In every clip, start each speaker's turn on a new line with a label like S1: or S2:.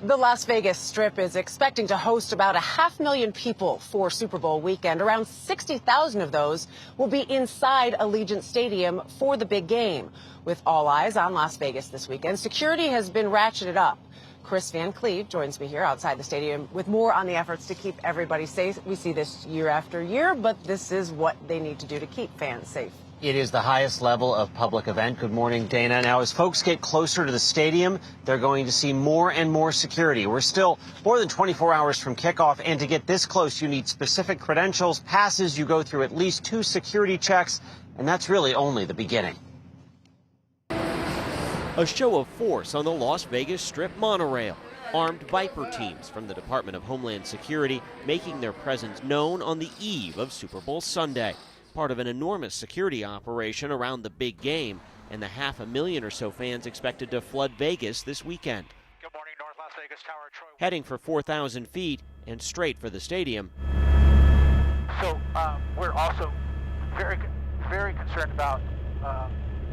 S1: The Las Vegas Strip is expecting to host about 500,000 people for Super Bowl weekend. Around 60,000 of those will be inside Allegiant Stadium for the big game. With all eyes on Las Vegas this weekend, security has been ratcheted up. Kris Cleave joins me here outside the stadium with more on the efforts to keep everybody safe. We see this year after year, but this is what they need to do to keep fans safe.
S2: It is the highest level of public event. Good morning, Dana. Now, as folks get closer to the stadium, they're going to see more and more security. We're still more than 24 hours from kickoff, and to get this close, you need specific credentials, passes. You go through at least 2 security checks, and that's really only the beginning.
S3: A show of force on the Las Vegas Strip monorail. Armed Viper teams from the Department of Homeland Security making their presence known on the eve of Super Bowl Sunday. Part of an enormous security operation around the big game, and the 500,000 or so fans expected to flood Vegas this weekend.
S4: Good morning, North Las Vegas Tower, Troy.
S3: Heading for 4,000 feet and straight for the stadium.
S4: So we're also very concerned about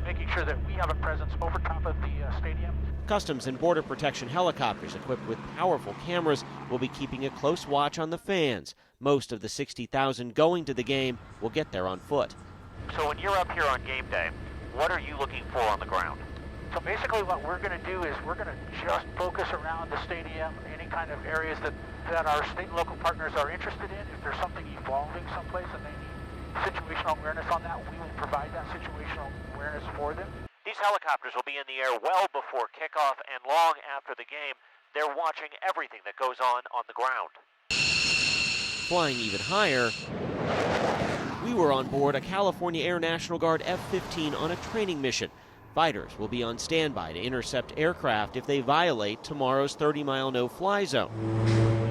S4: making sure that we have a presence over top of the stadium.
S3: Customs and Border Protection helicopters equipped with powerful cameras will be keeping a close watch on the fans. Most of the 60,000 going to the game will get there on foot.
S4: So when you're up here on game day, what are you looking for on the ground? So basically what we're going to do is we're going to just focus around the stadium, any kind of areas that our state and local partners are interested in. If there's something evolving someplace and they need situational awareness on that, we will provide that situational awareness for them. These helicopters will be in the air well before kickoff and long after the game. They're watching everything that goes on the ground.
S3: Flying even higher, we were on board a California Air National Guard F-15 on a training mission. Fighters will be on standby to intercept aircraft if they violate tomorrow's 30-mile no-fly zone.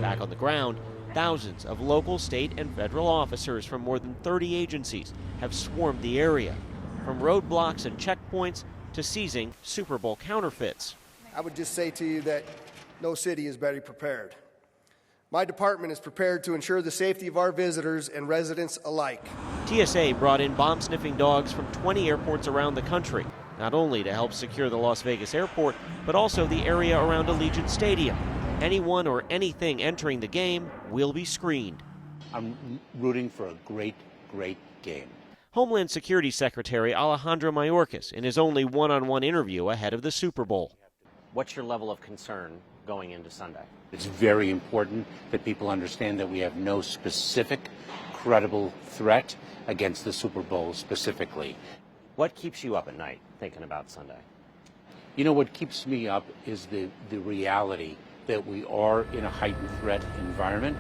S3: Back on the ground, thousands of local, state, and federal officers from more than 30 agencies have swarmed the area, from roadblocks and checkpoints to seizing Super Bowl counterfeits.
S5: I would just say to you that no city is better prepared. My department is prepared to ensure the safety of our visitors and residents alike.
S3: TSA brought in bomb-sniffing dogs from 20 airports around the country, not only to help secure the Las Vegas airport, but also the area around Allegiant Stadium. Anyone or anything entering the game will be screened.
S6: I'm rooting for a great game.
S3: Homeland Security Secretary Alejandro Mayorkas in his only one-on-one interview ahead of the Super Bowl.
S2: What's your level of concern going into Sunday?
S6: It's very important that people understand that we have no specific, credible threat against the Super Bowl specifically.
S2: What keeps you up at night thinking about Sunday?
S6: You know, what keeps me up is the reality that we are in a heightened threat environment.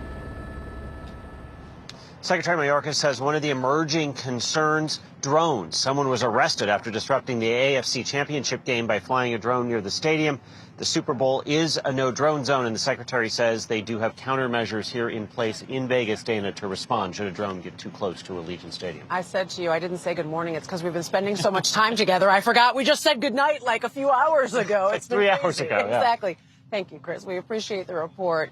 S2: Secretary Mayorkas says one of the emerging concerns, drones. Someone was arrested after disrupting the AFC Championship game by flying a drone near the stadium. The Super Bowl is a no-drone zone, and the secretary says they do have countermeasures here in place in Vegas, Dana, to respond should a drone get too close to Allegiant Stadium.
S1: I said to you, I didn't say good morning. It's because we've been spending so much time together. I forgot we just said good night like a few hours ago.
S2: It's 3 hours ago. Yeah.
S1: Exactly. Thank you, Kris. We appreciate the report.